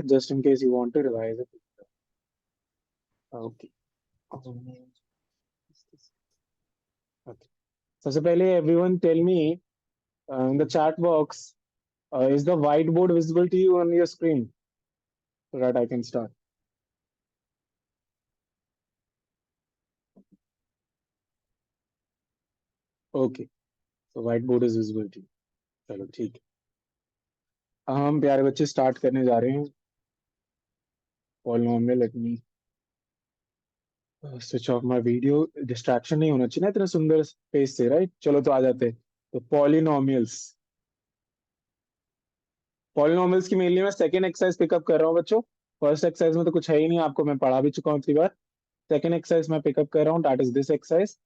just in case you want to revise it. Okay. Okay. सबसे पहले everyone tell me in the chat box, is the whiteboard visible to you on your screen so that I can start? Okay. So whiteboard is visible to you. चलो ठीक है। हम प्यारे बच्चे start करने जा रहे हैं polynomial. Let me switch off my video. Distraction नहीं होना चाहिए ना इतना सुंदर पेज से, राइट? चलो तो आ जाते हैं। तो पॉलिनोमियल्स, पॉलिनोमियल्स की मेनली मैं सेकंड एक्सरसाइज पिकअप कर रहा हूँ बच्चों। फर्स्ट एक्सरसाइज में तो कुछ है ही नहीं, आपको मैं पढ़ा भी चुका हूँ इतनी बार। सेकंड एक्सरसाइज मैं पिकअप कर रहा हूँ, दैट इज दिस एक्सरसाइज।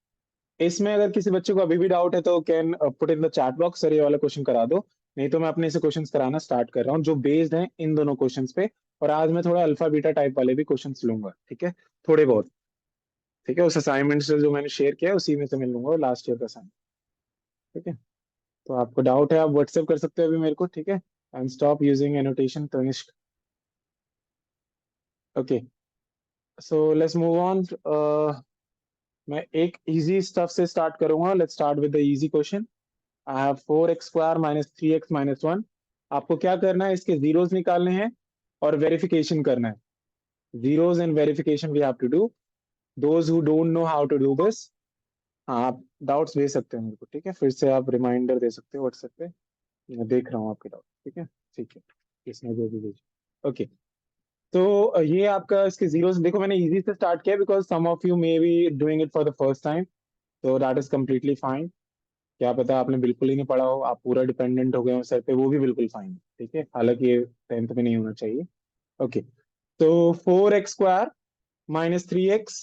इसमें अगर किसी बच्चे को अभी भी डाउट है तो can put in the chat box, sir ये वाला क्वेश्चन करा दो। नहीं तो मैं अपने से क्वेश्चंस कराना स्टार्ट कर रहा हूँ जो बेस्ड हैं इन दोनों क्वेश्चंस पे। और आज मैं थोड़ा अल्फा बीटा टाइप वाले भी क्वेश्चंस लूंगा, ठीक है? थोड़े बहुत, ठीक है? उस असाइनमेंट से जो मैंने शेयर किया है उसी में से मैं लूंगा, लास्ट ईयर का असाइनमेंट, ठीक है? तो आपको डाउट है आप व्हाट्सएप कर सकते हो अभी मेरे को, ठीक है? And stop using annotation Tanishq. Okay, so let's move on. मैं एक इजी स्टफ से स्टार्ट करूंगा। Let's start with the easy question. I have 4x² minus 3x minus 1। आपको क्या करना है, इसके जीरोस निकालने हैं और वेरिफिकेशन करना है। Zeros and verification we have to do. Those who don't know how to do this, हाँ आप डाउट्स भेज सकते हैं मेरे को, ठीक है? फिर से आप रिमाइंडर दे सकते हो व्हाट्सएप पे, मैं देख रहा हूँ आपके डाउट, ठीक है? ठीक है, इसने जो भी भेजा। ओके, तो ये आपका इसके जीरोस देखो, मैंने इजी से स्टार्ट किया because some of you may be doing it for the first time, तो दैट इज कम्प्लीटली फाइन। क्या पता आपने बिल्कुल ही नहीं पढ़ा हो, आप पूरा डिपेंडेंट हो गए हो सर पे, वो भी बिल्कुल फाइन, ठीक है? हालांकि ये 10th में नहीं होना चाहिए। ओके, तो 4x² minus 3x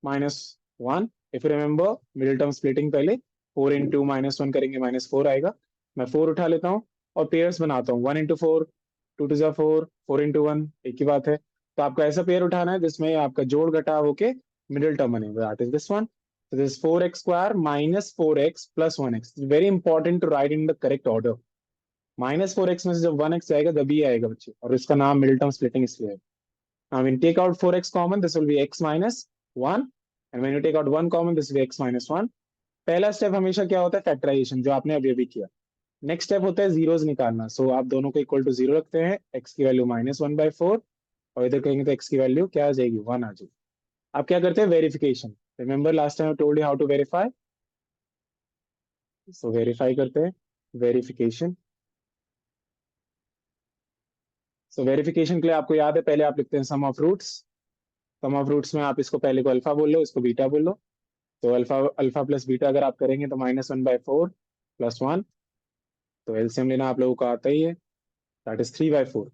minus 1। If you remember middle term splitting, पहले 4 into -1 करेंगे, -4 आएगा। मैं 4 उठा लेता हूँ और पेयर्स बनाता हूँ। 1 into 4, 2 to 4, 4 into 1, एक ही बात है। तो आपको ऐसा पेयर उठाना है जिसमें आपका जोड़ घटा होके मिडिल टर्म बनेगा, that is this one. So this 4x² minus 4x plus 1x. It's very important to write in the correct order. -4x में से जब 1x आएगा तभी आएगा बच्चे, और इसका नाम मिडिल टर्म स्प्लिटिंग इसलिए है। Now when you take out 4x common, this will be x minus 1. And when you take out 1 common, this will be x minus 1. पहला स्टेप हमेशा क्या होता है, फैक्टराइजेशन, जो आपने अभी अभी किया। नेक्स्ट स्टेप होता है जीरोस निकालना। सो आप दोनों को इक्वल टू जीरो रखते हैं, x की वैल्यू -1/4, और इधर कहेंगे तो x की वैल्यू क्या आ जाएगी, 1 आ जाएगी। आप क्या करते हैं, verification. Remember last time I told you how to verify. So verify करते हैं, वेरिफिकेशन। सो वेरिफिकेशन के लिए आपको याद है, पहले आप लिखते हैं sum of roots. Sum of roots में आप इसको पहले को अल्फा बोल लो, इसको बीटा बोल लो। तो अल्फा अल्फा प्लस बीटा अगर आप करेंगे तो -1/4 प्लस 1। तो एलसीएम लेना आप लोगों को आता ही है, दैट इज 3/4।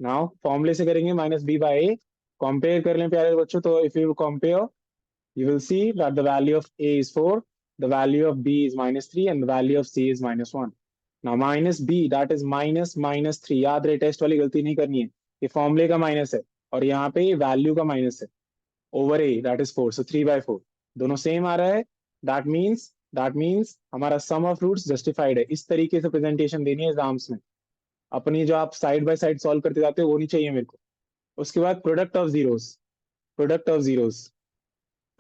नाउ फॉर्मूले से करेंगे -b/a। कंपेयर कर लें प्यारे बच्चों, तो if you compare you will see that the value of a is 4, the value of b is -3, and the value of c is -1. Now minus b, that is -3। याद रहे, टेस्ट वाली गलती नहीं करनी है। ये फॉर्मूले का माइनस है और यहाँ पे वैल्यू का माइनस है, over a that is 4, so 3/4। दोनों सेम आ रहा है, दैट मीन्स हमारा सम ऑफ रूट्स जस्टिफाइड है। इस तरीके से प्रेजेंटेशन देनी है एग्जाम्स में। अपनी जो आप साइड बाय साइड सॉल्व करते जाते हो वो नहीं चाहिए मेरे को। उसके बाद product of zeros, product of zeros,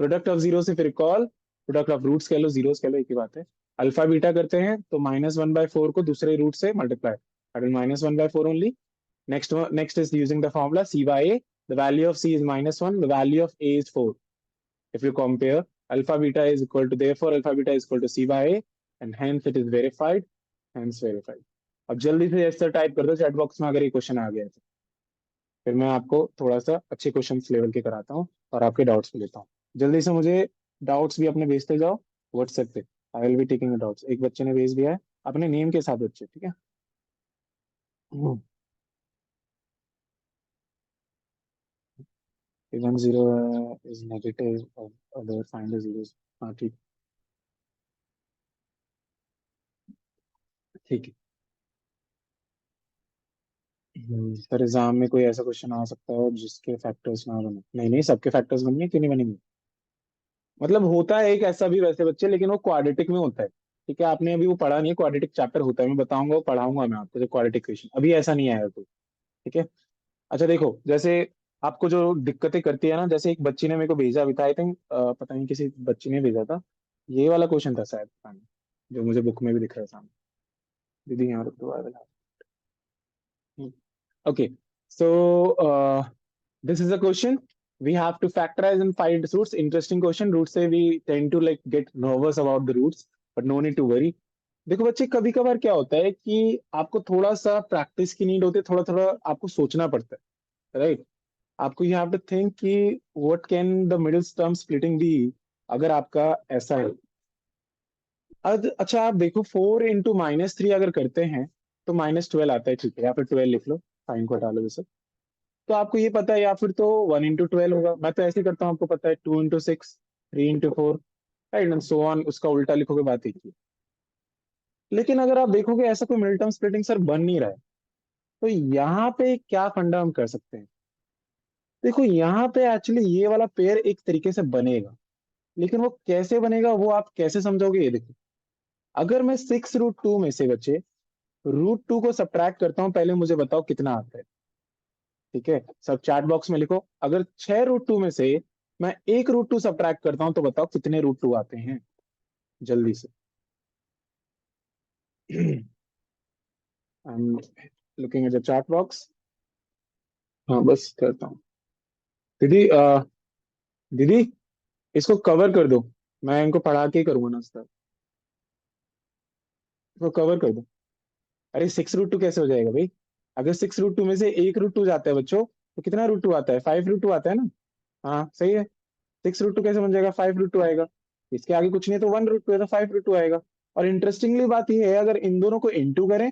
product of zero से फिर कॉल, प्रोडक्ट ऑफ रूट्स कह लो, जीरोस कह लो, एक ही बात है। अल्फा बीटा करते हैं तो -1/4 को दूसरे रूट से multiply, -1/4 only. Next is using the formula c by a। The value of c is -1, the value of a is 4। If you compare, alpha beta is equal to, therefore alpha beta is equal to c by a, and hence it is verified, hence verified. अब जल्दी से ऐसा type कर दो chat box में अगर ये question आ गया है तो। फिर मैं आपको थोड़ा सा अच्छे क्वेश्चन लेवल के कराता हूँ और आपके डाउट्स भी लेता हूँ। जल्दी से मुझे डाउट्स भी अपने भेजते जाओ व्हाट्सएप पे, I will be taking doubts. एक बच्चे ने भेज दिया है अपने नेम के साथ बच्चे, ठीक है? Even zero is negative, other find the zeros. हाँ ठीक, ठीक है। सर एग्जाम में कोई ऐसा क्वेश्चन आ सकता है जिसके फैक्टर्स ना बने? नहीं नहीं, सबके फैक्टर्स बनेंगे, क्यों नहीं बनेंगे? मतलब होता है एक ऐसा भी वैसे बच्चे, लेकिन वो क्वाड्रेटिक में होता है, ठीक है? आपने अभी वो पढ़ा नहीं है, क्वाड्रेटिक चैप्टर होता है, मैं बताऊंगा, वो पढ़ाऊंगा मैं आपको जो क्वाड्रेटिक क्वेश्चन। अभी ऐसा नहीं आया कोई, ठीक है। अच्छा देखो, जैसे आपको जो दिक्कतें करती है ना, जैसे एक बच्ची ने मेरे को भेजा भी था, आई थिंक पता नहीं किसी बच्ची ने भेजा था, ये वाला क्वेश्चन था शायद, पता नहीं, जो मुझे बुक में भी दिख रहा है सामने। दीदी यहाँ रुक दो, I will. Okay, so this is a question. We have to factorize and find roots. Interesting question. Roots say we tend to like get nervous about the roots, but no need to worry. देखो बच्चे, कभी कभार क्या होता है कि आपको थोड़ा सा प्रैक्टिस की नीड होती है, थोड़ा थोड़ा आपको सोचना पड़ता है, राइट। आपको यू हैव टू थिंक कि what can the middle term splitting be, अगर आपका ऐसा है। अब अच्छा आप देखो, 4 into -3 अगर करते हैं तो -12 आता है, ठीक है, या फिर 12 लिख लो, साइन को हटा लो ये सब। तो आपको ये पता है, या फिर तो 1 into 12 होगा। मैं तो ऐसे ही करता हूँ, आपको पता है, 2 into 6, 3 into 4, right and so on, उसका उल्टा लिखोगे, बात एक ही है। लेकिन अगर आप देखोगे ऐसा कोई मिडिल टर्म स्प्लिटिंग सर बन नहीं रहा है, तो यहाँ पे क्या फंडा हम कर सकते हैं। देखो यहाँ पे एक्चुअली ये वाला पेयर एक तरीके से बनेगा, लेकिन वो कैसे बनेगा, वो आप कैसे समझोगे, ये देखो। अगर मैं 6 √2 में से बच्चे √2 को सब्ट्रैक्ट करता हूँ, पहले मुझे बताओ कितना आता है। ठीक है, सब चैट बॉक्स में लिखो। अगर 6 √2 में से मैं 1 √2 सब्ट्रैक्ट करता हूं, तो बताओ कितने √2 आते हैं, जल्दी से। I am looking at the chat box. हाँ बस करता हूँ। दीदी दीदी, इसको कवर कर दो, मैं इनको पढ़ा के ही करूंगा ना सर। इसको कवर कर दो। अरे 6 √2 कैसे हो जाएगा भाई। अगर 6 √2 में से 1 √2 जाता है बच्चों, तो कितना √2 आता है, 5 √2 आता है ना। हाँ सही है। 6 √2 कैसे बन जाएगा, 5 √2 आएगा। इसके आगे कुछ नहीं है, तो 1 √2 है, तो 5 √2 आएगा। और इंटरेस्टिंगली बात यह है, अगर इन दोनों को इंटू करें,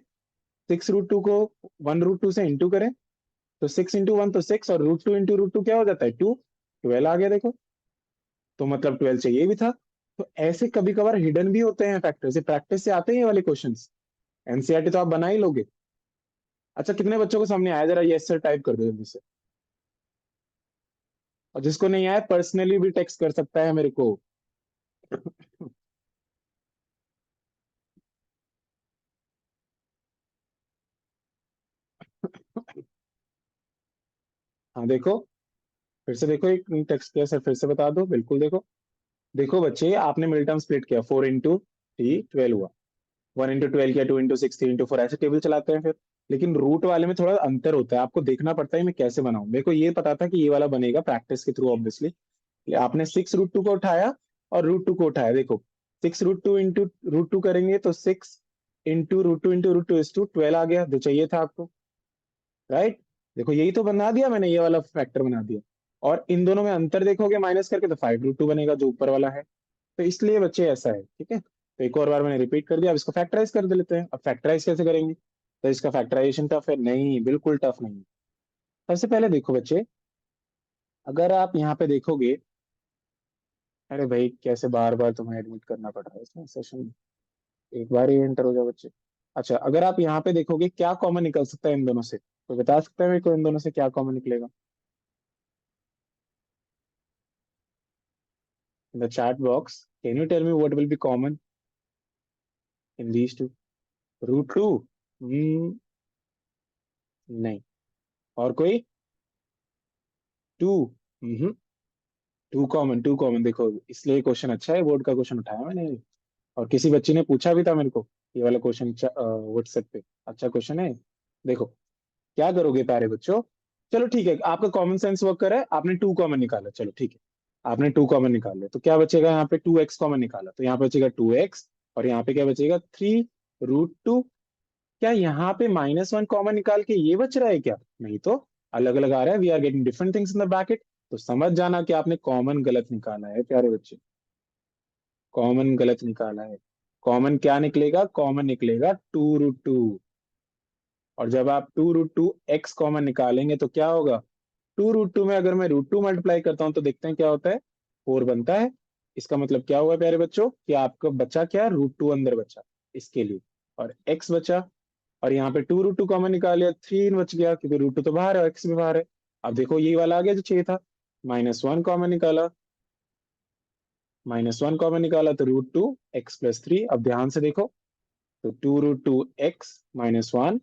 6 √2 को 1 √2 से इंटू करें, तो 6 into 1 तो 6, और √2 into √2 क्या हो जाता है, 2। 12 आ गया देखो। तो मतलब 12 चाहिए भी था। तो ऐसे कभी कभार हिडन भी होते हैं फैक्टर, से प्रैक्टिस से आते हैं ये वाले क्वेश्चंस। एनसीईआरटी तो आप बना ही लोगे। अच्छा कितने बच्चों को सामने आया, जरा यस सर टाइप कर दो जल्दी से। और जिसको नहीं आया पर्सनली भी टेक्स्ट कर सकता है मेरे को। हाँ देखो, फिर से देखो, एक टेक्स्ट किया सर, फिर से बता दो, बिल्कुल देखो। देखो बच्चे, आपने मिल टर्म स्प्लिट किया, 4 into 3 12 हुआ। 1 into 12 किया, 2 into 6 3 into 4, ऐसे टेबल चलाते हैं फिर। लेकिन रूट वाले में थोड़ा अंतर होता है, आपको देखना पड़ता है मैं कैसे बनाऊं। मेरे को ये पता था कि ये वाला बनेगा प्रैक्टिस के थ्रू ऑब्वियसली। आपने 6 √2 को उठाया और √2 को उठाया, देखो 6 √2 into √2 करेंगे तो 6 into √2 into √2 is to 12 आ गया, जो चाहिए था आपको, राइट। देखो यही तो बना दिया मैंने, ये वाला फैक्टर बना दिया। और इन दोनों में अंतर देखोगे माइनस करके, तो 5 √2 बनेगा, जो ऊपर वाला है। तो इसलिए बच्चे ऐसा है, ठीक है। तो एक और बार मैंने रिपीट कर दिया, अब इसको फैक्टराइज कर दे लेते हैं। अब फैक्टराइज कैसे करेंगे, तो इसका फैक्टराइजेशन टफ है, नहीं बिल्कुल टफ नहीं है। सबसे पहले देखो बच्चे, अगर आप यहाँ पे देखोगे, अरे भाई कैसे बार बार तुम्हें एडमिट करना पड़ रहा है इसमें सेशन में, एक बार ही एंटर हो जाओ बच्चे। अच्छा अगर आप यहाँ पे देखोगे, क्या कॉमन निकल सकता है इन दोनों से, तो बता सकता है मेरे को इन दोनों से क्या कॉमन निकलेगा। In the chat box, can you tell me what will be common in these two. √2, नहीं। और कोई, 2, 2 कॉमन देखो, इसलिए क्वेश्चन अच्छा है, बोर्ड का क्वेश्चन उठाया मैंने। और किसी बच्ची ने पूछा भी था मेरे को ये वाला क्वेश्चन व्हाट्सएप पे, अच्छा क्वेश्चन है। देखो क्या करोगे प्यारे बच्चों, चलो ठीक है, आपका कॉमन सेंस वर्क कर रहा है, आपने 2 कॉमन निकाला, चलो ठीक है। आपने 2 कॉमन निकाले, तो क्या बचेगा, यहाँ पे 2x कॉमन निकाला, तो यहाँ पे बचेगा 2x। और यहाँ पे क्या बचेगा, 3 √2। क्या यहाँ पे -1 कॉमन निकाल के ये बच रहा है क्या, नहीं तो अलग अलग आ रहा है, we are getting different things in the bracket. तो समझ जाना कि आपने कॉमन गलत निकाला है प्यारे बच्चे, कॉमन गलत निकाला है। कॉमन क्या निकलेगा, कॉमन निकलेगा 2 √2। और जब आप 2 √2 x कॉमन निकालेंगे तो क्या होगा, 2 √2 में अगर मैं √2 मल्टीप्लाई करता हूं, तो देखते हैं क्या होता है, 4 बनता है। इसका मतलब क्या हुआ प्यारे बच्चों, कि आपका बचा क्या, √2 अंदर बचा इसके लिए, और x बचा। और यहाँ पे 2 √2 कॉमन निकाल लिया, 3 बच गया, क्योंकि √2 तो बाहर है और x भी बाहर है। अब देखो ये वाला आ गया जो चाहिए था, -1 कॉमन निकाला, -1 कॉमन निकाला, तो √2 x + 3। अब ध्यान से देखो, तो 2 √2 x -1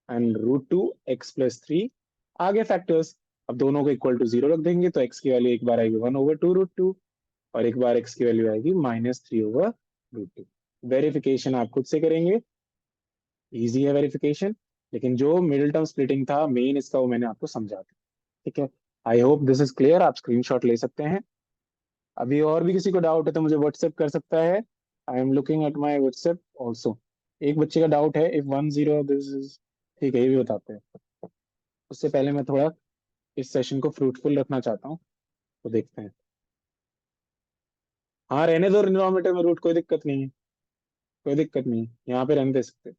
एंड √2 x + 3। आगे फैक्टर्स, अब दोनों को इक्वल टू 0 रख देंगे तो x की वैल्यू एक बार आएगी 1/2 √2 और एक बार x की वैल्यू आएगी -3/√2। वेरिफिकेशन आप खुद से करेंगे, इजी है वेरिफिकेशन, लेकिन जो मिडिल टर्म स्प्लिटिंग था मेन इसका वो मैंने आपको समझा दिया। ठीक है, I hope this is clear. आप स्क्रीनशॉट ले सकते हैं। अभी और भी किसी को डाउट है तो मुझे व्हाट्सएप कर सकता है। I am looking at my WhatsApp also. एक बच्चे का डाउट है, इफ 10 दिस इज, ठीक है ये भी बताते हैं। उससे पहले मैं थोड़ा इस सेशन को फ्रूटफुल रखना चाहता हूँ, तो देखते हैं। हाँ रहने दो, डिनोमिनेटर में रूट, कोई दिक्कत नहीं है, कोई दिक्कत नहीं है, यहाँ पे रहने दे सकते।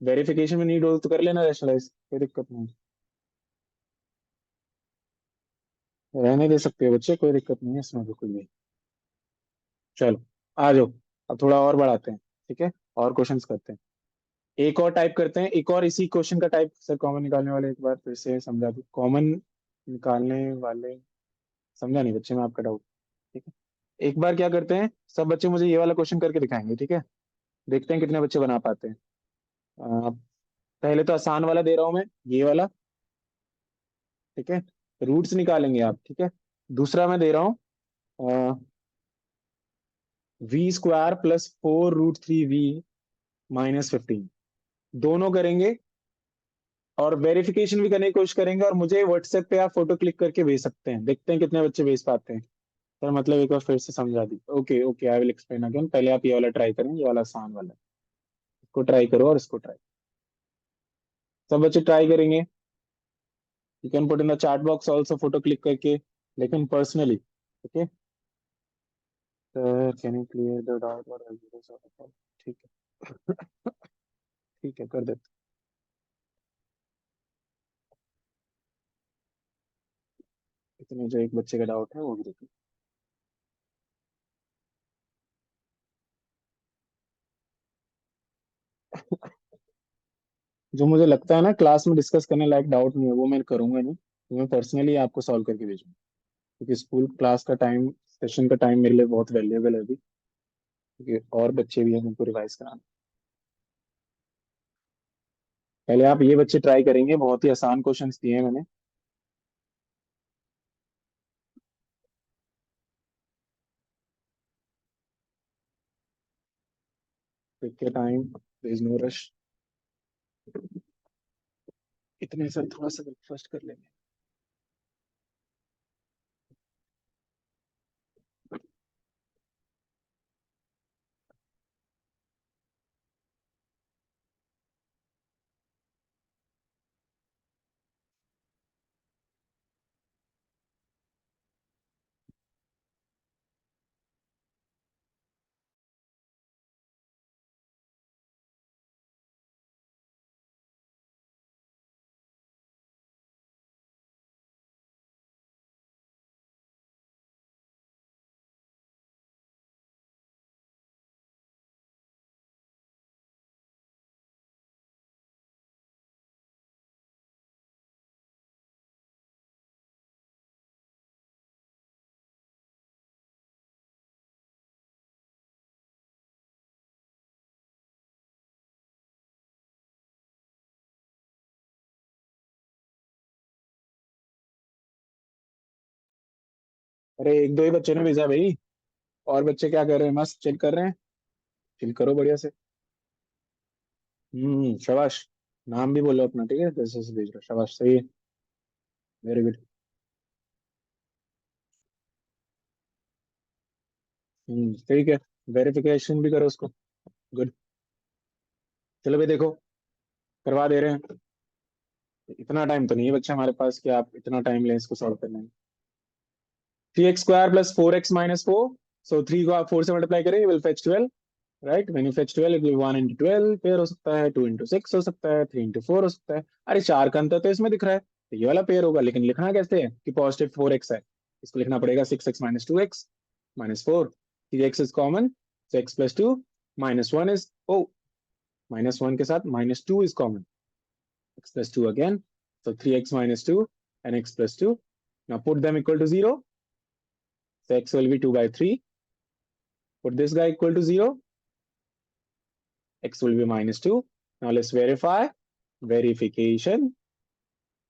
वेरिफिकेशन में नीड हो तो कर लेना रैशनलाइज, कोई दिक्कत नहीं है। रहने दे सकते हो बच्चे, कोई दिक्कत नहीं है इसमें बिल्कुल भी। चलो आ जाओ, अब थोड़ा और बढ़ाते हैं। ठीक है, और क्वेश्चंस करते हैं। एक और टाइप करते हैं, एक और इसी क्वेश्चन का टाइप। सर कॉमन निकालने वाले एक बार फिर से समझा दूं, कॉमन निकालने वाले, समझा नहीं बच्चे मैं आपका डाउट। ठीक है, एक बार क्या करते हैं, सब बच्चे मुझे ये वाला क्वेश्चन करके दिखाएंगे। ठीक है, देखते हैं कितने बच्चे बना पाते हैं। अ, पहले तो आसान वाला दे रहा हूं मैं, ये वाला। ठीक है, रूट्स निकालेंगे आप। ठीक है, दूसरा मैं दे रहा हूँ v² + 4√3v - 15। दोनों करेंगे और वेरिफिकेशन भी करने की कोशिश करेंगे, और मुझे व्हाट्सएप पे आप फोटो क्लिक करके भेज सकते हैं। देखते हैं कितने बच्चे भेज पाते हैं। सर मतलब एक बार फिर से समझा दी। Okay okay, I will explain again. पहले आप ये वाला ट्राई करें, ये वाला आसान वाला, इसको ट्राई करो और इसको ट्राई। सब बच्चे ट्राई करेंगे। You can put in the chat box also photo click करके, लेकिन personally. Okay sir, can you clear the doubt और, ठीक है ठीक है कर देते। इतने जो एक बच्चे का डाउट है वो भी देखिए। जो मुझे लगता है ना क्लास में डिस्कस करने लायक डाउट नहीं है वो मैं करूंगा नहीं, तो मैं पर्सनली आपको सॉल्व करके भेजूंगा। क्योंकि स्कूल क्लास का टाइम, सेशन का टाइम मेरे लिए बहुत वैल्यूएबल है अभी, क्योंकि और बच्चे भी हैं उनको रिवाइज कराना। पहले आप ये बच्चे ट्राई करेंगे, बहुत ही आसान क्वेश्चंस दिए हैं मैंने। टेक के time, there is no rush. इतने सर थोड़ा सा ब्रेकफास्ट कर लेंगे। अरे एक दो ही बच्चे ने भेजा भाई, और बच्चे क्या कर रहे हैं, मस्त चिल कर रहे हैं। चिल करो बढ़िया से। शाबाश। नाम भी बोलो अपना, ठीक है, जैसे से भेज रहा, शाबाश, सही है। Very good. ठीक है, वेरिफिकेशन भी करो उसको। गुड। चलो भाई देखो, करवा दे रहे हैं। इतना टाइम तो नहीं है बच्चा हमारे पास कि आप इतना टाइम लें इसको सॉल्व करने में। 3x² + 4x - 4। सो 3 को आप 4 से मल्टीप्लाई करें, will fetch 12। Right, when you fetch 12 it will 1 × 12 pair हो सकता है, 2 × 6 हो सकता है, 3 × 4 हो सकता है। अरे चार का अंतर तो इसमें दिख रहा है, तो ये वाला पेयर होगा। लेकिन लिखना कैसे है कि +4x है, इसको लिखना पड़ेगा 6x - 2x - 4। 3x is common, so x + 2 -1 is, oh, -1 के साथ -2 is common, x + 2 again, so 3x - 2 and x + 2. Now put them equal to 0, so x will be 2/3. Put this guy equal to 0, x will be -2. Now let's verify. Verification.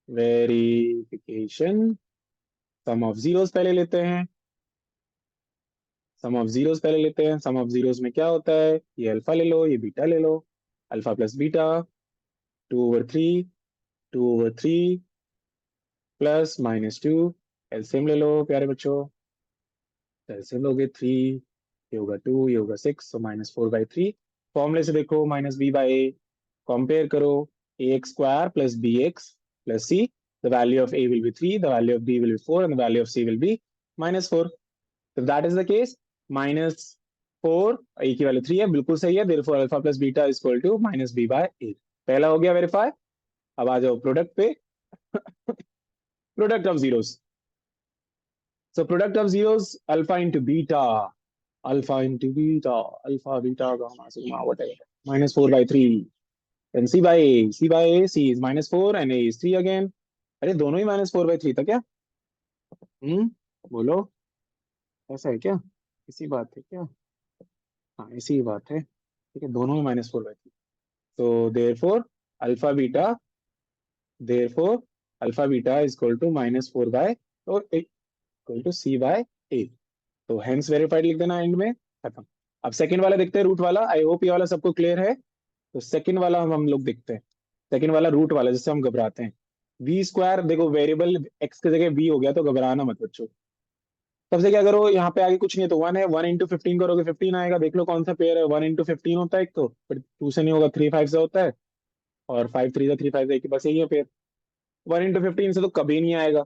Verification. Some of zeros पहले लेते हैं. Sum of zeros पहले लेते हैं. Sum of zeros में क्या होता है? ये अल्फा ले लो, ये बीटा ले लो. Alpha plus beta. 2/3. 2/3 plus -2. LCM ले लो प्यारे बच्चों. एलसीएम लोगे 3. ये होगा 2, ये होगा 6, so -4/3. फॉर्मूले से देखो -b/a. कंपेयर करो. ax² plus bx plus c. The value of a will be 3, the value of b will be 4, and the value of c will be -4. If that is the case, -4, a की value 3 है, बिल्कुल सही है. Therefore alpha plus beta is equal to -b/a. पहला हो गया verify. अब आ जाओ प्रोडक्ट पे. Product of zeros. So product of zeros, alpha into beta. Alpha into beta. Alpha, beta, gamma, sigma, whatever. -4/3. Then c by a. C by a. C is -4 and a is 3 again. अरे दोनों ही -4/3 था क्या? बोलो. ऐसा है क्या? इसी बात है क्या? हाँ इसी बात है. ठीक है, दोनों ही -4/3. तो therefore alpha beta is equal to -4 और इक्वल टू c/a. तो हेंस वेरीफाइड लिख देना एंड में. खत्म. अब सेकंड वाला देखते हैं, रूट वाला. आई होप ये वाला सबको क्लियर है. तो सेकंड वाला हम लोग देखते हैं. सेकंड वाला रूट वाला जिससे हम घबराते हैं. v². देखो वेरिएबल x की जगह v हो गया तो घबराना मत बच्चों. सबसे क्या करो, यहाँ पे आगे कुछ नहीं है तो 1 है. 1 × 15 करोगे 15 आएगा. देख लो कौन सा पेयर है. 1 × 15 होता है एक तो, फिर 2 से नहीं होगा, 3 5 से होता है. और 5 3 से 3 5 से, बस यही है पेयर. 1 × 15 से तो कभी नहीं आएगा.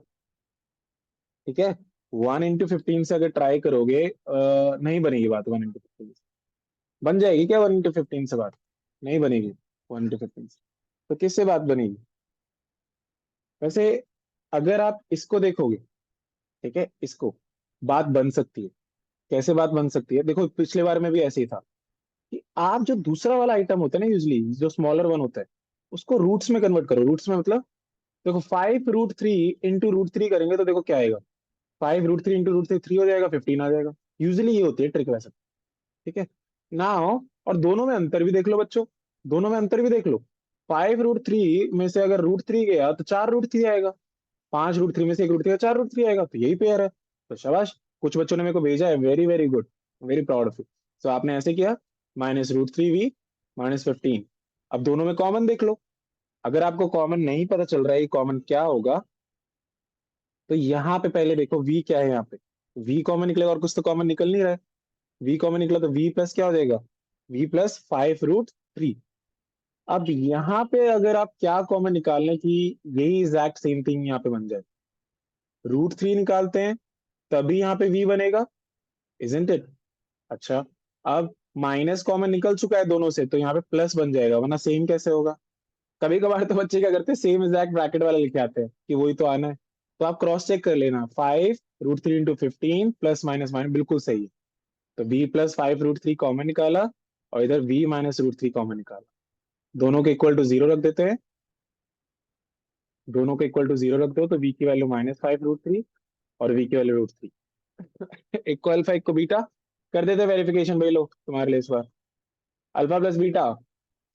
ठीक है. 1 × 15 से अगर ट्राई करोगे नहीं बनेगी बात. 1 × 15 बन जाएगी क्या? 1 × 15 से बात नहीं बनेगी. 1 × 15 से तो किससे बात बनेगी? वैसे अगर आप इसको देखोगे, ठीक है, इसको बात बन सकती है. कैसे बात बन सकती है? देखो पिछले बार में भी ऐसे ही था कि आप जो दूसरा वाला आइटम होता है ना, यूजली जो स्मॉलर वन होता है, उसको रूट्स में कन्वर्ट करो. रूट्स में मतलब देखो 5√3 इंटू √3 करेंगे तो देखो क्या आएगा. 5√3 इंटू √3 3 हो जाएगा, 15 आ जाएगा. यूजली ये होती है ट्रिक वैसे. ठीक है. नाउ और दोनों में अंतर भी देख लो बच्चों. दोनों में अंतर भी देख लो. 5√3 में से अगर √3 गया तो 4√3 आएगा. 5√3 में से 1 √3 4√3 आएगा. तो यही पेयर है. तो शाबाश. कुछ बच्चों ने मेरे को भेजा है. Very very good. Very proud of you. तो आपने ऐसे किया. -√3v -15. अब दोनों में कॉमन देख लो. अगर आपको कॉमन नहीं पता चल रहा है कॉमन क्या होगा, तो यहाँ पे पहले देखो v क्या है. यहाँ पे v कॉमन निकलेगा और कुछ तो कॉमन निकल नहीं रहा है. v कॉमन निकला तो v प्लस क्या हो जाएगा? v+5√3. अब यहाँ पे अगर आप क्या कॉमन निकाल लें कि यही एग्जैक्ट सेम थिंग यहाँ पे बन जाए. √3 निकालते हैं तभी यहाँ पे v बनेगा. Isn't it? अच्छा. अब माइनस कॉमन निकल चुका है दोनों से, तो यहाँ पे प्लस बन जाएगा, वरना सेम कैसे होगा? कभी कभार तो बच्चे क्या करते हैं, सेम एग्जैक्ट ब्रैकेट वाला लिखे आते हैं कि वही तो आना है. तो आप क्रॉस चेक कर लेना. 5√3 × 15 प्लस माइनस माइनस बिल्कुल सही है. तो v+5√3 कॉमन निकाला और इधर v-√3 कॉमन निकाला. दोनों के इक्वल टू 0 रख देते हैं. दोनों को इक्वल टू 0 रख दो तो v की वैल्यू -5√3 और v की वैल्यू √3. एक को अल्फा एक को बीटा कर देते. वेरिफिकेशन भाई लो तुम्हारे लिए इस बार. Alpha plus beta.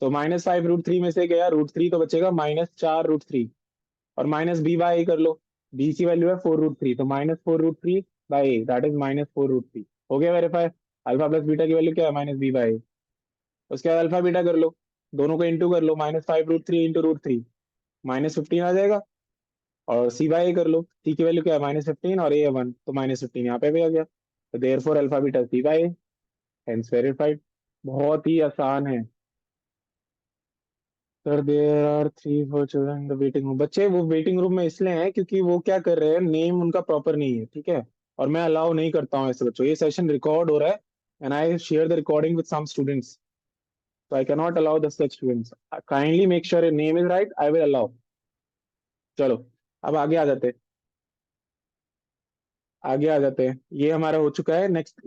तो -5√3 में से गया √3 तो बचेगा -4√3. और -b/a कर लो. b की वैल्यू है 4√3 तो -4√3/a दैट इज -4√3. हो गया वेरीफाई. अल्फा प्लस बीटा की वैल्यू क्या है? -b/a. उसके बाद अल्फा बीटा कर लो. दोनों को इंटू कर लो. -5√3 इंटू √3 -15 आ जाएगा. और c/a कर लो. c की वैल्यू क्या है? -15 और a है 1 तो -15 यहाँ पे भी आ गया. तो therefore alpha beta c/a. Hence verified. बहुत ही आसान है. Sir there are 3 4 children in the waiting room. बच्चे वो वेटिंग रूम में इसलिए हैं क्योंकि वो क्या कर रहे हैं, नेम उनका प्रॉपर नहीं है. ठीक है. और मैं अलाउ नहीं करता हूँ ऐसे बच्चों. ये सेशन रिकॉर्ड हो रहा है and I share the recording with some students. So I cannot allow the such students. Kindly make sure your name is right. I will allow. चलो. अब आगे आ जाते हैं. आगे आ जाते हैं. ये हमारा हो चुका है. Next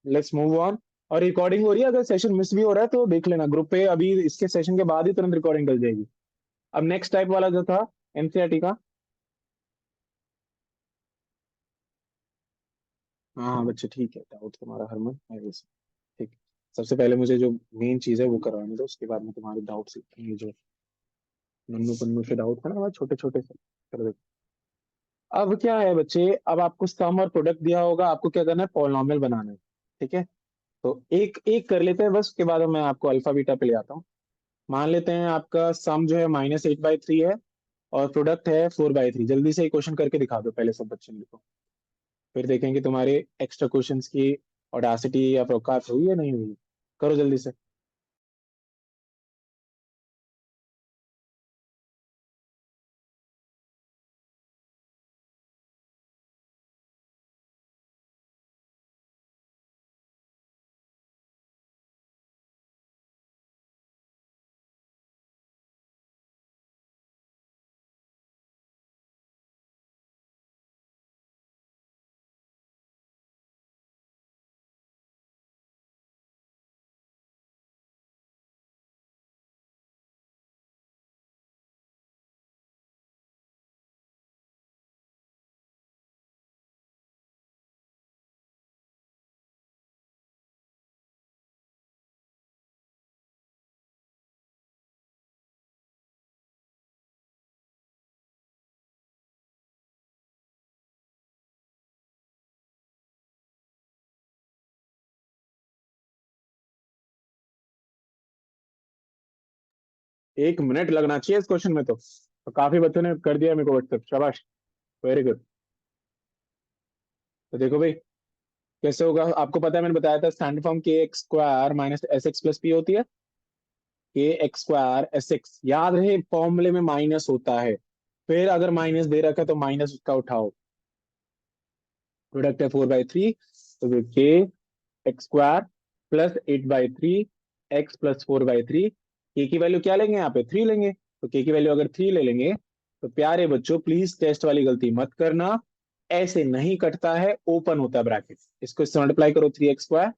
let's move on. और रिकॉर्डिंग हो रही है. अगर सेशन मिस भी हो रहा है तो देख लेना ग्रुप पे. अभी इसके सेशन के बाद ही तुरंत रिकॉर्डिंग डल जाएगी. अब नेक्स्ट टाइप वाला जो था एनसीईआरटी का. हाँ हाँ बच्चे ठीक है. डाउट तुम्हारा हरमन है वैसे. ठीक. सबसे पहले मुझे जो मेन चीज है वो करवाने दो, उसके बाद में तुम्हारे डाउट्स, ये जो नन्नू पन्नू से डाउट है ना, छोटे छोटे से कर दो। अब क्या है बच्चे, अब आपको सम और प्रोडक्ट दिया होगा, आपको क्या करना है, पॉलिनॉमियल बनाना है। ठीक है, तो एक एक कर लेते हैं बस, उसके बाद मैं आपको अल्फा बीटा पे ले आता हूँ। मान लेते हैं आपका सम जो है -8/3 है, और प्रोडक्ट है 4/3। जल्दी से एक क्वेश्चन करके दिखा दो पहले, सब बच्चे मेरे को, फिर देखेंगे तुम्हारे एक्स्ट्रा क्वेश्चंस की ऑडासिटी या औकात हुई या नहीं हुई। करो जल्दी से। 1 मिनट लगना चाहिए इस क्वेश्चन में तो काफी बच्चों ने कर दिया मेरे को व्हाट्सएप, शाबाश, वेरी गुड। तो देखो भाई, कैसे होगा आपको पता है, मैंने बताया था स्टैंडर्ड फॉर्म के x square minus s x plus P होती है। के एक्स स्क्वायर एस एक्स, याद रहे फॉर्मूले में माइनस होता है, फिर अगर माइनस दे रखा है तो माइनस उसका उठाओ। प्रोडक्ट है 4/3, तो के x square plus 8/3 x plus 4/3। के की वैल्यू क्या लेंगे यहाँ पे, 3 लेंगे, तो के की वैल्यू अगर 3 ले लेंगे, तो प्यारे बच्चों प्लीज टेस्ट वाली गलती मत करना, ऐसे नहीं कटता है, ओपन होता है ब्रैकेट। इसको इससे मल्टीप्लाई करो 3x स्क्वायर,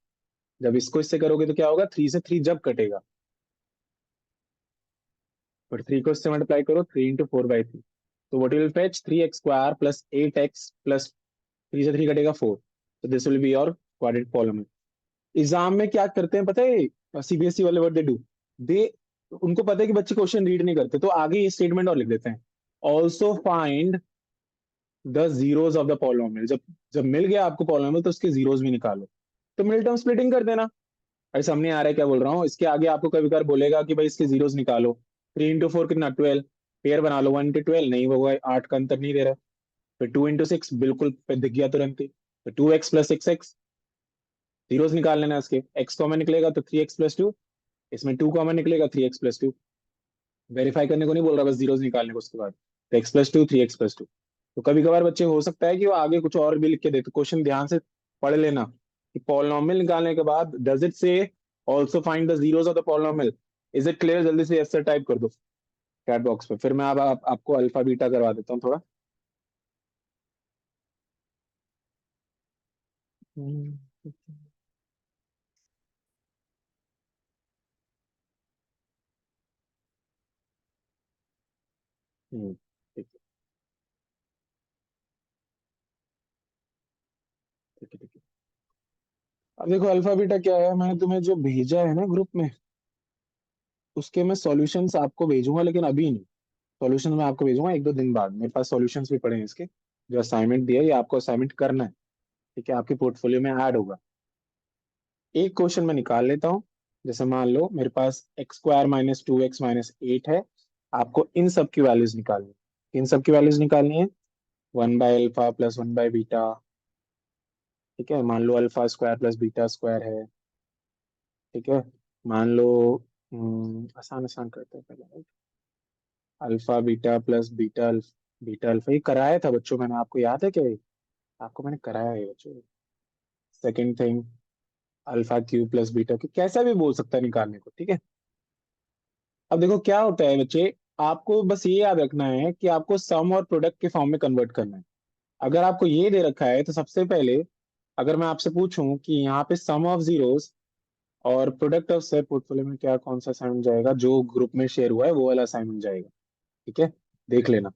जब इसको इससे करोगे तो क्या होगा, 3 से 3 जब कटेगा, और 3 को इससे मल्टीप्लाई करो, 3 × 4/3, तो what will fetch 3x square plus 8x plus 3 से 3 कटेगा 4, तो this will be your quadratic polynomial. Exam में क्या करते हैं पता है, सीबीएसई वाले, व्हाट दे डू, दे, उनको पता है कि बच्चे क्वेश्चन रीड नहीं करते, तो आगे ये स्टेटमेंट और लिख देते हैं, also find the zeros of the polynomial. जब जब मिल गया आपको पॉलिनॉमियल तो उसके जीरोस भी निकालो, तो मिड टर्म स्प्लिटिंग कर देना। अरे सामने आ रहा है क्या बोल रहा हूँ, इसके आगे आपको कभी कभार बोलेगा कि भाई इसके जीरोस निकालो, 3 × 4 कितना, 12, पेयर बना लो, 1 × 12 नहीं होगा, 8 का अंतर नहीं दे रहा, फिर 2 × 6 बिल्कुल दिख गया तुरंत ही, तो 2x प्लस 6x, जीरोस निकाल लेना इसके, x कॉमन निकलेगा तो 3x + 2, इसमें 2 कॉमन निकलेगा, 3x + 2, वेरीफाई करने को नहीं बोल रहा, बस जीरोस निकालने को उसके बाद, तो x + 2 3x + 2। तो कभी कभार बच्चे हो सकता है कि वो आगे कुछ और भी लिख के दे, तो क्वेश्चन ध्यान से पढ़ लेना कि पॉलिनॉमियल निकालने के बाद डज इट से also find the zeros of the polynomial. Is it clear, जल्दी से यस सर टाइप कर दो चैट बॉक्स पे, फिर मैं अब आपको अल्फा बीटा करवा देता हूँ थोड़ा। हम्म, ठीक है, ठीक है, ठीक है। अब देखो अल्फा बीटा क्या है, मैंने तुम्हें जो भेजा है ना ग्रुप में, उसके मैं सॉल्यूशंस आपको भेजूंगा, लेकिन अभी नहीं। सॉल्यूशन मैं आपको भेजूंगा 1-2 दिन बाद, मेरे पास सॉल्यूशंस भी पड़े हैं इसके, जो असाइनमेंट दिया है ये आपको असाइनमेंट करना है। ठीक है, आपके पोर्टफोलियो में ऐड होगा। एक क्वेश्चन मैं निकाल लेता हूँ। जैसे मान लो मेरे पास x² - 2x - 8 है, आपको इन सब की वैल्यूज निकालनी है। इन सब की वैल्यूज निकालनी है, 1/अल्फा प्लस 1/बीटा। ठीक है, मान लो alpha square plus beta square है। ठीक है, मान लो, आसान आसान करते हैं पहले, alpha beta plus beta alpha, ये कराया था बच्चों मैंने, आपको याद है क्या ये? आपको मैंने कराया है बच्चों। Second thing, alpha cube plus beta cube, कैसा भी बोल सकता है निकालने को। ठीक है, अब देखो क्या होता है बच्चे, आपको बस ये याद रखना है कि आपको सम और प्रोडक्ट के फॉर्म में कन्वर्ट करना है। अगर आपको ये दे रखा है तो सबसे पहले, अगर मैं आपसे पूछूं कि यहाँ पे सम ऑफ जीरोस और प्रोडक्ट ऑफ सेट पोर्टफोलियो में क्या, कौन सा असाइनमेंट जाएगा, जो ग्रुप में शेयर हुआ है वो वाला असाइनमेंट जाएगा। ठीक है, देख लेना,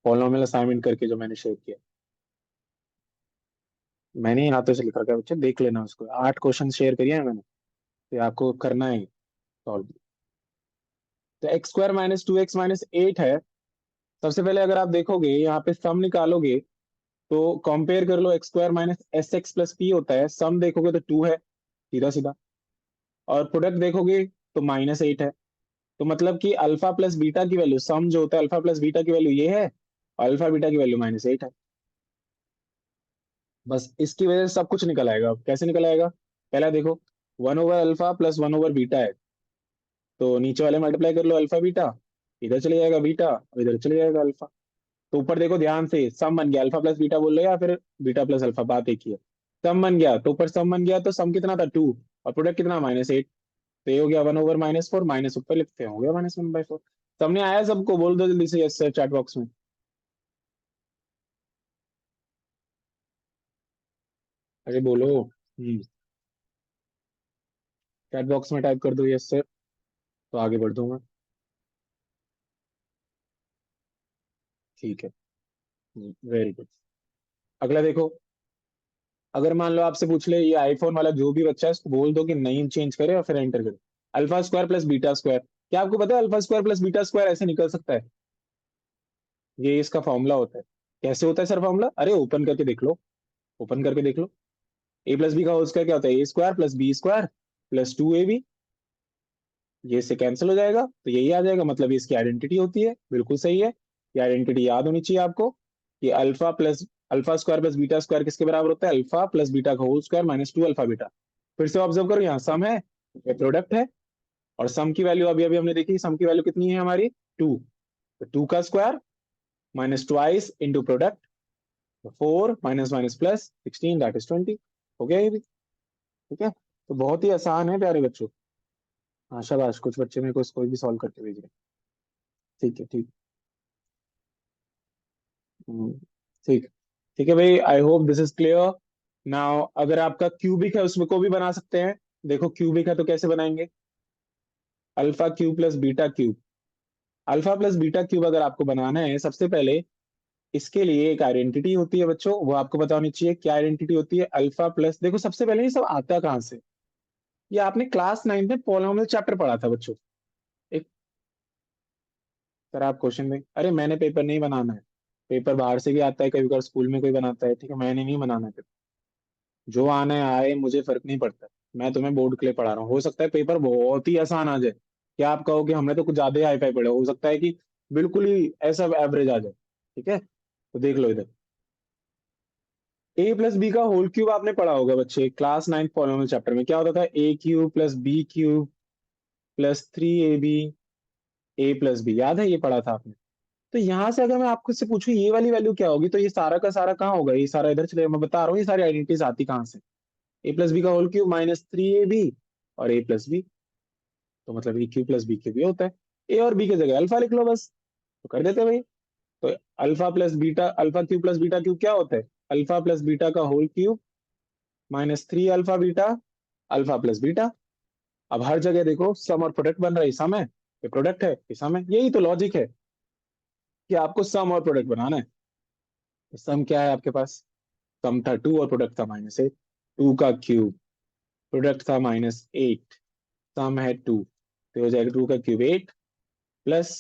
पॉलिनॉमियल असाइनमेंट करके जो मैंने शेयर किया, मैंने ही हाथों से लिख रखा है बच्चे, देख लेना उसको, 8 क्वेश्चन शेयर करिए हैं मैंने। तो ये आपको करना है सॉल्व। तो एक्स स्क्वायर माइनस 2x-8 है। सबसे पहले अगर आप देखोगे यहाँ पे सम निकालोगे तो कंपेयर कर लो, x square minus s x plus p होता है, सम देखोगे तो 2 है सीधा सीधा, और प्रोडक्ट देखोगे तो -8 है। तो मतलब कि अल्फा प्लस बीटा की वैल्यू, सम जो होता है अल्फा प्लस बीटा की वैल्यू ये है, और अल्फा बीटा की वैल्यू -8 है। बस इसकी वजह से सब कुछ निकल आएगा। अब कैसे निकल आएगा, पहला देखो, 1/अल्फा प्लस 1/बीटा है, तो नीचे वाले मल्टीप्लाई कर लो अल्फा बीटा, इधर चले जाएगा बीटा और इधर चले जाएगा अल्फा। तो ऊपर देखो ध्यान से, सम बन गया, अल्फा प्लस बीटा बोल रहे हो या फिर बीटा प्लस अल्फा, बात एक ही है। सम बन गया तो ऊपर सम बन गया, तो सम कितना था 2, और प्रोडक्ट कितना -8, तो ये हो गया 1/-4, माइनस ऊपर लिखते हैं, हो गया -1/4। सामने आया सबको, बोल दो जल्दी से यस सर चैट बॉक्स में। अरे बोलो। चैट बॉक्स में टाइप कर दो यस सर, तो आगे बढ़ दूंगा। ठीक है, वेरी गुड। अगला देखो, अगर मान लो आपसे पूछ ले ये आईफोन वाला जो भी बच्चा है, इसको बोल दो कि नेम चेंज करे और फिर एंटर करे, alpha square plus beta square. क्या आपको पता है alpha square plus beta square ऐसे निकल सकता है? ये इसका फॉर्मूला होता है। कैसे होता है सर फॉर्मूला? अरे ओपन करके देख लो, ओपन करके देख लो। ए प्लस बी का होल स्क्वायर क्या होता है, a square plus b square plus 2ab। ये इससे कैंसिल हो जाएगा तो यही आ जाएगा, मतलब ये इसकी आइडेंटिटी होती है, बिल्कुल सही है। ये आइडेंटिटी याद होनी चाहिए आपको कि alpha square plus beta square किसके बराबर होता है, अल्फा प्लस बीटा का whole square minus 2 alpha beta. फिर से ऑब्जर्व करो, यहाँ सम है, ये प्रोडक्ट है, और सम की वैल्यू अभी अभी हमने देखी, सम की वैल्यू कितनी है हमारी, 2। तो 2 का square minus twice into product, 4 minus minus plus 16 that is 20। हो गया ये भी, ठीक है। तो बहुत ही आसान है प्यारे बच्चों। हाँ शाबाश, कुछ बच्चे मेरे को इसको भी सॉल्व करके भेज रहे हैं। ठीक है, ठीक। हम्म, ठीक। ठीक है भाई, I hope this is clear. Now अगर आपका क्यूबिक है उसमें को भी बना सकते हैं। देखो क्यूबिक है तो कैसे बनाएंगे, alpha cube plus beta cube. Alpha plus beta cube अगर आपको बनाना है, सबसे पहले इसके लिए एक आइडेंटिटी होती है बच्चों, वो आपको पता होनी चाहिए। क्या आइडेंटिटी होती है, अल्फा प्लस, देखो सबसे पहले ये सब आता कहाँ से, ये आपने क्लास 9 में पॉलिनोमियल चैप्टर पढ़ा था बच्चों। एक, सर आप क्वेश्चन दें, अरे मैंने पेपर नहीं बनाना है, पेपर बाहर से भी आता है कभी कभार, स्कूल में कोई बनाता है, ठीक है, मैंने नहीं बनाना है। जो आना है आए, मुझे फर्क नहीं पड़ता। मैं तुम्हें बोर्ड के लिए पढ़ा रहा हूँ, हो सकता है पेपर बहुत ही आसान आ जाए, क्या आप कहो कि हमने तो कुछ ज्यादा ही हाई फाई पढ़े, हो सकता है कि बिल्कुल ही ऐसा एवरेज आ जाए। ठीक है, तो देख लो इधर, ए प्लस बी का होल क्यूब आपने पढ़ा होगा बच्चे क्लास 9 पॉलिनोमियल चैप्टर में, क्या होता था, a cube plus b cube plus 3ab, a plus b, याद है ये पढ़ा था आपने? तो यहाँ से अगर मैं आपको से पूछूं ये वाली वैल्यू क्या होगी, तो ये सारा का सारा कहाँ होगा, ये सारा इधर चलेगा। मैं बता रहा हूँ ये सारी आइडेंटिटीज आती कहाँ से, ए प्लस बी का होल क्यूब -3ab और ए प्लस बी, तो मतलब ए क्यू प्लस बी क्यूब ये होता है। ए और बी की जगह अल्फा लिख लो बस, तो कर देते भाई। तो alpha plus beta, alpha cube plus beta cube क्या होता है, अल्फा प्लस बीटा का whole cube -3 alpha beta, alpha plus beta. अब हर जगह देखो सम और प्रोडक्ट बन रहा है, सम है ये प्रोडक्ट है, ये सम है, यही तो लॉजिक है कि आपको सम और प्रोडक्ट बनाना है। तो सम क्या है आपके पास, सम था 2 और प्रोडक्ट था -8, 2 का क्यूब, प्रोडक्ट था -8, सम है 2, तो हो जाएगा 2 का cube 8 plus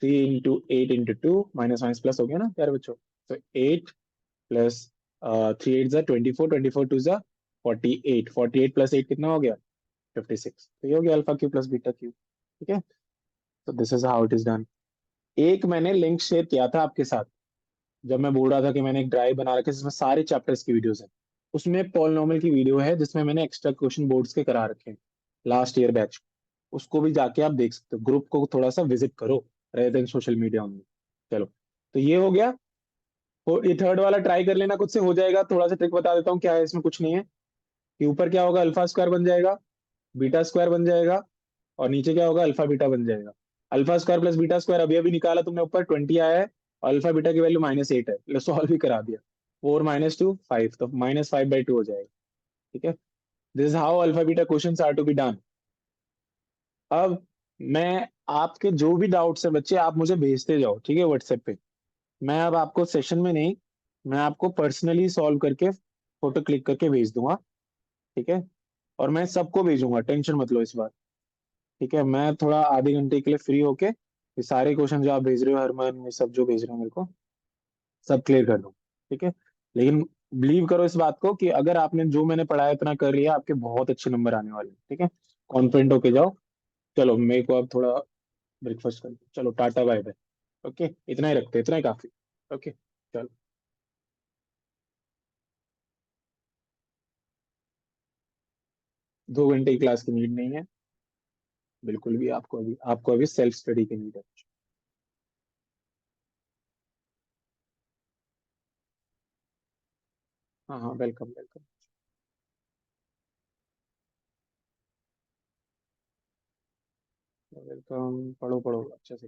3 into 8 into 2, minus minus plus हो गया ना प्यारे बच्चों। तो 8 प्लस 3 8 जा 24, 24 2 जा 48, 48 प्लस 8 कितना हो गया, 56। तो ये हो गया alpha Q plus beta Q. ठीक है, तो this is how it is done. एक मैंने लिंक शेयर किया था आपके साथ, जब मैं बोल रहा था कि मैंने एक ड्राइव बना रखा है जिसमें सारे चैप्टर्स की वीडियोस है, उसमें पॉलिनोमियल की वीडियो है जिसमें मैंने एक्स्ट्रा क्वेश्चन बोर्ड्स के करा रखे हैं लास्ट ईयर बैच, उसको भी जाके आप देख सकते हो, ग्रुप को थोड़ा सा विजिट करो rather than social media only. चलो, तो ये हो गया। तो ये थर्ड वाला ट्राई कर लेना, खुद से हो जाएगा। थोड़ा सा ट्रिक बता देता हूँ क्या है, इसमें कुछ नहीं है कि ऊपर क्या होगा, अल्फा स्क्वायर बन जाएगा, बीटा स्क्वायर बन जाएगा, और नीचे क्या होगा, अल्फा बीटा बन जाएगा। Alpha square plus beta square अभी अभी निकाला तुमने, ऊपर 20 आया है, और अल्फा बीटा की वैल्यू -8 है, लो सॉल्व भी करा दिया। 4 - 2 5, तो -5/2 हो जाएगा। ठीक है, this is how alpha beta question are to be done. अब मैं, आपके जो भी डाउट्स है बच्चे आप मुझे भेजते जाओ, ठीक है, व्हाट्सएप पे। मैं अब आपको सेशन में नहीं, मैं आपको पर्सनली सॉल्व करके फोटो क्लिक करके भेज दूंगा। ठीक है, और मैं सबको भेजूंगा, टेंशन मत लो इस बार। ठीक है, मैं थोड़ा आधे घंटे के लिए फ्री होके ये सारे क्वेश्चन जो आप भेज रहे हो हरमन, ये सब जो भेज रहे हो मेरे को, सब क्लियर कर दूँ। ठीक है, लेकिन बिलीव करो इस बात को कि अगर आपने जो मैंने पढ़ाया इतना कर लिया, आपके बहुत अच्छे नंबर आने वाले हैं। ठीक है, कॉन्फिडेंट होके जाओ। चलो मेरे को अब थोड़ा ब्रेकफास्ट कर, चलो टाटा बाय बाय। ओके, इतना ही रखते हैं, इतना ही काफी। ओके, चलो। 2 घंटे की क्लास की नीड नहीं है, बिल्कुल भी। आपको अभी सेल्फ स्टडी की नीड है। हाँ हाँ, वेलकम वेलकम। वेलकम, पढ़ो पढ़ो अच्छे से।